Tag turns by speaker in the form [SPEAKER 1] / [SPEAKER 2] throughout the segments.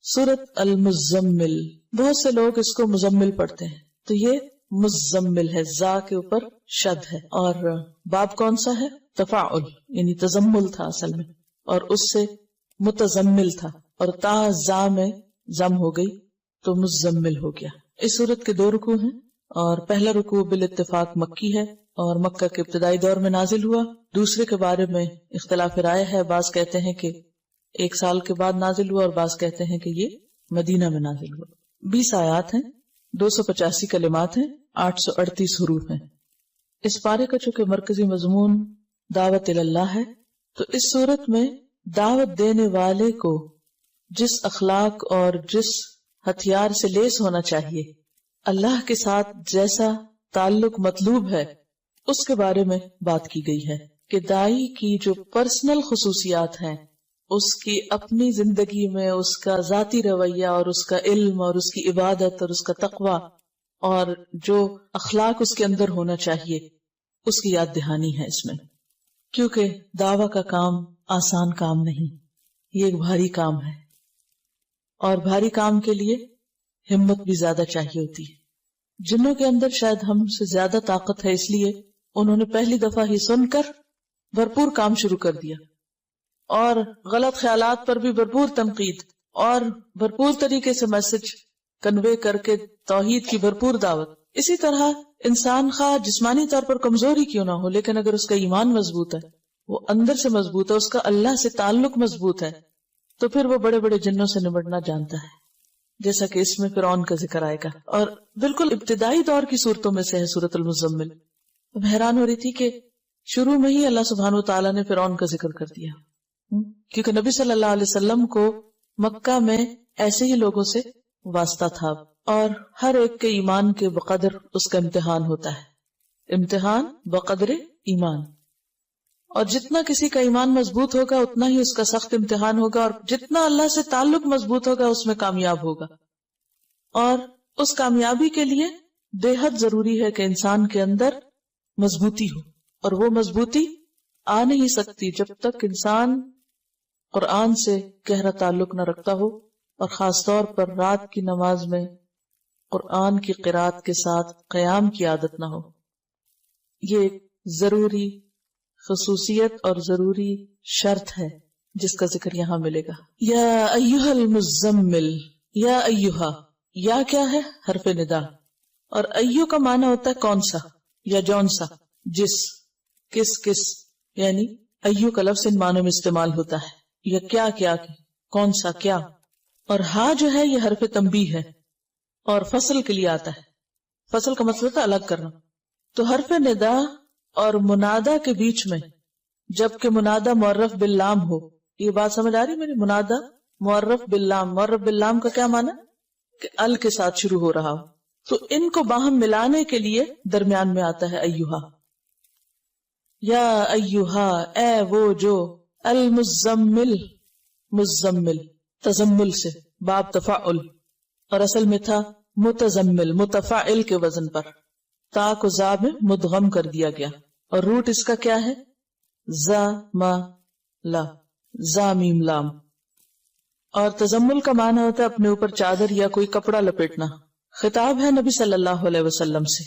[SPEAKER 1] سورت المزمل، بہت سے لوگ اس کو مزمل پڑھتے ہیں، تو یہ مزمل ہے، زا کے اوپر شد ہے، اور باب کون سا ہے؟ تفاعل، یعنی تزمل تھا اصل میں، اور اس سے متزمل تھا، اور تا زا میں زم ہو گئی تو مزمل ہو گیا۔ اس سورت کے 2 رکوع ہیں، اور پہلا رکوع بالاتفاق مکی ہے اور مکہ کے ابتدائی دور میں نازل ہوا۔ دوسرے کے بارے میں اختلاف رائے ہے، بعض کہتے ہیں کہ 1 سال کے بعد نازل ہوا، اور بعض کہتے ہیں کہ یہ مدینہ میں نازل ہوا۔ 20 آیات ہیں، 285 کلمات ہیں، 838 حروف ہیں۔ اس پارے کا چونکہ مرکزی مضمون دعوت اللہ ہے، تو اس صورت میں دعوت دینے والے کو جس اخلاق اور جس ہتھیار سے لیس ہونا چاہیے، اللہ کے ساتھ جیسا تعلق مطلوب ہے، اس کے بارے میں بات کی گئی ہے کہ داعی کی جو پرسنل خصوصیات ہیں، اس کی اپنی زندگی میں اس کا ذاتی رویہ اور اس کا علم اور اس کی عبادت اور اس کا تقوی اور جو اخلاق اس کے اندر ہونا چاہیے، اس کی یاد دہانی ہے اس میں، کیونکہ دعویٰ کا کام آسان کام نہیں، یہ ایک بھاری کام ہے، اور بھاری کام کے لیے ہمت بھی زیادہ چاہیے ہوتی ہے۔ جنوں کے اندر شاید ہم سے زیادہ طاقت ہے، اس لیے انہوں نے پہلی دفعہ ہی سن کر بھرپور کام شروع کر دیا، اور غلط خیالات پر بھی بھرپور تنقید، اور بھرپور طریقے سے میسج کنوے کر کے توحید کی بھرپور دعوت۔ اسی طرح انسان خواہ جسمانی طور پر کمزور ہی کیوں نہ ہو، لیکن اگر اس کا ایمان مضبوط ہے، وہ اندر سے مضبوط ہے، اس کا اللہ سے تعلق مضبوط ہے، تو پھر وہ بڑے بڑے جنوں سے نمٹنا جانتا ہے، جیسا کہ اس میں فرعون کا ذکر آئے گا، اور بالکل ابتدائی دور کی صورتوں میں سے ہے سورۃ المزمل۔ اب حیران ہو رہی تھی کہ شروع میں ہی اللہ سبحانہ وتعالیٰ نے فرعون کا ذکر کر دیا، کیونکہ نبی صلی اللہ علیہ وسلم کو مکہ میں ایسے ہی لوگوں سے واسطہ تھا، اور ہر ایک کے ایمان کے بقدر اس کا امتحان ہوتا ہے، امتحان بقدر ایمان، اور جتنا کسی کا ایمان مضبوط ہوگا اتنا ہی اس کا سخت امتحان ہوگا، اور جتنا اللہ سے تعلق مضبوط ہوگا اس میں کامیاب ہوگا۔ اور اس کامیابی کے لیے بے حد ضروری ہے کہ انسان کے اندر مضبوطی ہو، اور وہ مضبوطی آ نہیں سکتی جب تک انسان قرآن سے گہرا تعلق نہ رکھتا ہو، اور خاص طور پر رات کی نماز میں قرآن کی قرات کے ساتھ قیام کی عادت نہ ہو۔ یہ ایک ضروری خصوصیت اور ضروری شرط ہے جس کا ذکر یہاں ملے گا۔ یا ایھا المزمل، یا ایھا، یا کیا ہے؟ حرف ندا، اور ایھو کا معنی ہوتا ہے کون سا یا جون سا، جس، کس، یعنی ایھو کا لفظ ان معنوں میں استعمال ہوتا ہے، یا کیا، کون سا کیا، اور ہا جو ہے یہ حرف تنبیہ ہے، اور فصل کے لیے آتا ہے، فصل کا مطلب ہوتا ہے الگ کرنا۔ تو حرف ندا اور منادا کے بیچ میں جبکہ منادا معرف باللام ہو، یہ بات سمجھ آ رہی میری؟ منادا معرف باللام، معرف باللام کا کیا معنی؟ کہ ال کے ساتھ شروع ہو رہا ہو، تو ان کو باہم ملانے کے لیے درمیان میں آتا ہے ایھا۔ یا ایھا، اے وہ جو، المزمل، مزمل تزمل سے، باب تفاعل، اور اصل میں تھا متزمل، متفاعل کے وزن پر، تا کو زا میں مدغم کر دیا گیا، اور روٹ اس کا کیا ہے؟ زا ما لا، زا میم لام۔ اور تزمل کا معنی ہوتا ہے اپنے اوپر چادر یا کوئی کپڑا لپیٹنا۔ خطاب ہے نبی صلی اللہ علیہ وسلم سے،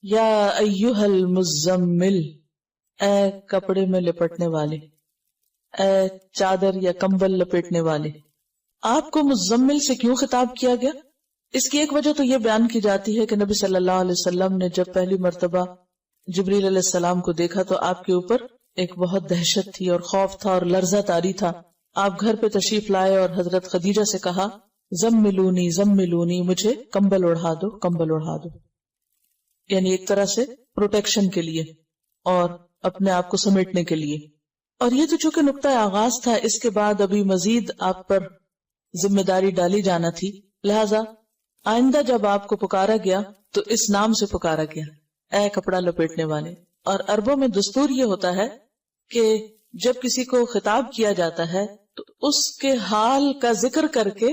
[SPEAKER 1] یا ایھا المزمل، اے کپڑے میں لپٹنے والے، اے چادر یا کمبل لپیٹنے والے۔ آپ کو مزمل سے کیوں خطاب کیا گیا؟ اس کی ایک وجہ تو یہ بیان کی جاتی ہے کہ نبی صلی اللہ علیہ وسلم نے جب پہلی مرتبہ جبریل علیہ السلام کو دیکھا تو آپ کے اوپر ایک بہت دہشت تھی اور خوف تھا اور لرزہ طاری تھا۔ آپ گھر پہ تشریف لائے اور حضرت خدیجہ سے کہا، زملونی زملونی، مجھے کمبل اڑھا دو، کمبل اڑھا دو، یعنی ایک طرح سے پروٹیکشن کے لیے اور اپنے آپ کو سمیٹنے کے لیے۔ اور یہ تو چونکہ نقطہ آغاز تھا، اس کے بعد ابھی مزید آپ پر ذمہ داری ڈالی جانا تھی، لہذا آئندہ جب آپ کو پکارا گیا تو اس نام سے پکارا گیا، اے کپڑا لپیٹنے والے۔ اور عربوں میں دستور یہ ہوتا ہے کہ جب کسی کو خطاب کیا جاتا ہے تو اس کے حال کا ذکر کر کے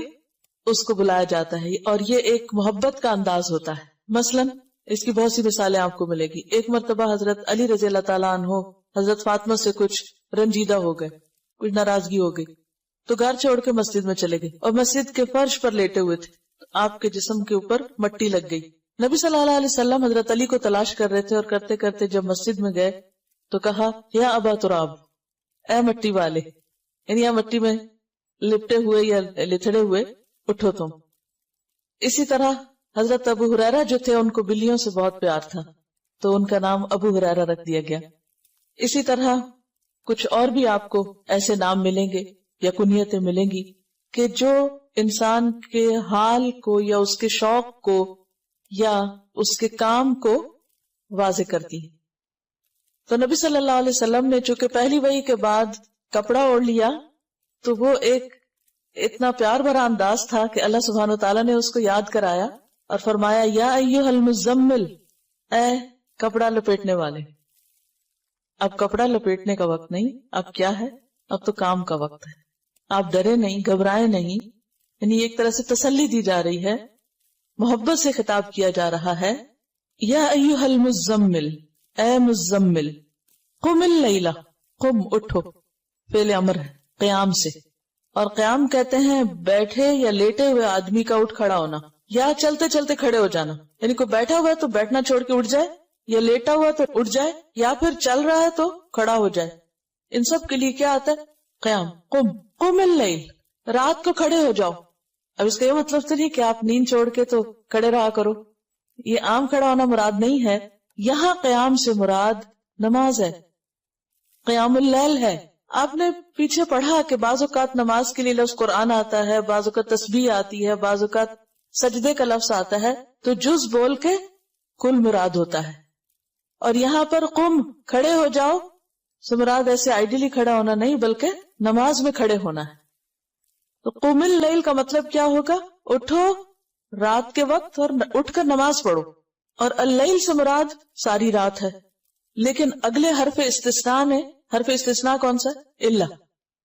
[SPEAKER 1] اس کو بلایا جاتا ہے، اور یہ ایک محبت کا انداز ہوتا ہے۔ مثلا اس کی بہت سی مثالیں آپ کو ملے گی۔ ایک مرتبہ حضرت علی رضی اللہ تعالیٰ عنہ حضرت فاطمہ سے کچھ رنجیدہ ہو گئے، کچھ ناراضگی ہو گئی، تو گھر چھوڑ کے مسجد میں چلے گئے اور مسجد کے فرش پر لیٹے ہوئے تھے، تو آپ کے جسم کے اوپر مٹی لگ گئی. نبی صلی اللہ علیہ وسلم حضرت علی کو تلاش کر رہے تھے اور کرتے کرتے جب مسجد میں گئے تو کہا یا ابا تراب، اے مٹی والے، یعنی یا مٹی میں لپٹے ہوئے یا لتھڑے ہوئے اٹھو تم. اسی طرح حضرت ابو ہریرہ جو تھے ان کو بلیوں سے بہت پیار تھا تو ان کا نام ابو ہریرہ رکھ دیا گیا. اسی طرح کچھ اور بھی آپ کو ایسے نام ملیں گے یا کنیتیں ملیں گی کہ جو انسان کے حال کو یا اس کے شوق کو یا اس کے کام کو واضح کرتی ہیں. تو نبی صلی اللہ علیہ وسلم نے چونکہ پہلی وحی کے بعد کپڑا اوڑھ لیا تو وہ ایک اتنا پیار بھرا انداز تھا کہ اللہ سبحانہ وتعالیٰ نے اس کو یاد کرایا اور فرمایا یا ایھا المزمل، اے کپڑا لپیٹنے والے. اب کپڑا لپیٹنے کا وقت نہیں، اب کیا ہے؟ اب تو کام کا وقت ہے. آپ ڈرے نہیں، گھبرائے نہیں، یعنی ایک طرح سے تسلی دی جا رہی ہے، محبت سے خطاب کیا جا رہا ہے. یا ایھا المزمل، اے مزمل، قم اللیل، قم اٹھو، فعل امر ہے قیام سے، اور قیام کہتے ہیں بیٹھے یا لیٹے ہوئے آدمی کا اٹھ کھڑا ہونا یا چلتے چلتے کھڑے ہو جانا. یعنی کوئی بیٹھا ہوا ہے تو بیٹھنا چھوڑ کے اٹھ جائے، یا لیٹا ہوا تو اٹھ جائے، یا پھر چل رہا ہے تو کھڑا ہو جائے. ان سب کے لیے کیا آتا ہے؟ قیام. قم اللیل، رات کو کھڑے ہو جاؤ. اب اس کا یہ مطلب تو نہیں کہ آپ نیند چھوڑ کے تو کھڑے رہا کرو، یہ عام کھڑا ہونا مراد نہیں ہے. یہاں قیام سے مراد نماز ہے، قیام اللیل ہے. آپ نے پیچھے پڑھا کہ بعض اوقات نماز کے لیے لفظ قرآن آتا ہے، بعض اوقات تسبیح آتی ہے، بعض اوقات سجدے کا لفظ آتا ہے، تو جز بول کے کل مراد ہوتا ہے. اور یہاں پر قم، کھڑے ہو جاؤ سے مراد ایسے آئیڈیلی کھڑا ہونا نہیں بلکہ نماز میں کھڑے ہونا ہے. تو قم اللیل کا مطلب کیا ہوگا؟ اٹھو رات کے وقت اور اٹھ کر نماز پڑھو. اور اللیل سے مراد ساری رات ہے. لیکن اگلے حرف استثناء نے، حرف استثناء کون سا؟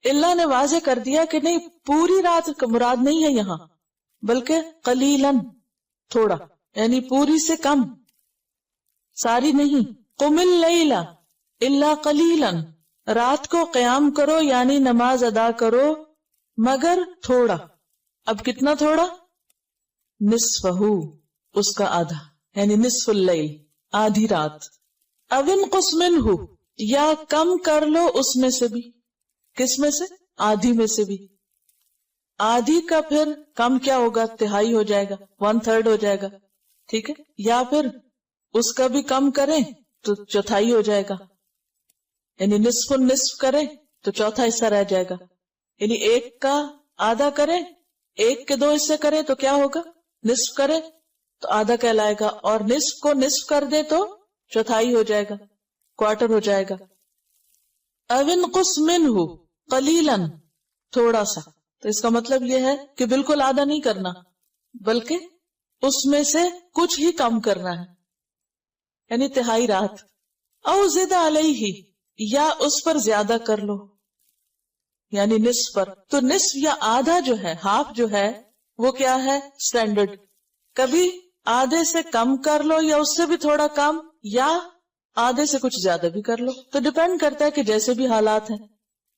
[SPEAKER 1] اللہ نے واضح کر دیا کہ نہیں، پوری رات مراد نہیں ہے یہاں، بلکہ قلیلاً، تھوڑا، یعنی پوری سے کم، ساری نہیں. قم اللیل الا قلیلاً، رات کو قیام کرو یعنی نماز ادا کرو مگر تھوڑا. اب کتنا تھوڑا؟ نصفہ، اس کا آدھا، یعنی نصف اللیل، آدھی رات. او انقص منہ، یا کم کر لو اس میں سے بھی. کس میں سے؟ آدھی میں سے بھی. آدھی کا پھر کم کیا ہوگا؟ تہائی ہو جائے گا، 1/3 ہو جائے گا، ٹھیک ہے. یا پھر اس کا بھی کم کریں تو چوتھائی ہو جائے گا، یعنی نصف النصف کریں تو چوتھا حصہ رہ جائے گا. یعنی ایک کا آدھا کریں، ایک کے 2 حصے کریں تو کیا ہوگا؟ نصف کریں تو آدھا کہلائے گا، اور نصف کو نصف کر دے تو چوتھائی ہو جائے گا، کوارٹر ہو جائے گا. او انقص منہ قلیلاً، تھوڑا سا. تو اس کا مطلب یہ ہے کہ بالکل آدھا نہیں کرنا بلکہ اس میں سے کچھ ہی کم کرنا ہے، یعنی تہائی رات. او زد علیہ، یا اس پر زیادہ کر لو، یعنی نصف پر. تو نصف یا آدھا جو ہے، ہاف جو ہے، وہ کیا ہے؟ سٹینڈرڈ. کبھی آدھے سے کم کر لو یا اس سے بھی تھوڑا کم، یا آدھے سے کچھ زیادہ بھی کر لو. تو ڈیپینڈ کرتا ہے کہ جیسے بھی حالات ہیں.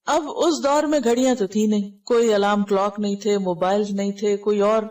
[SPEAKER 1] اب اس دور میں گھڑیاں تو تھی نہیں، کوئی الارم کلاک نہیں تھے، موبائل نہیں تھے، کوئی اور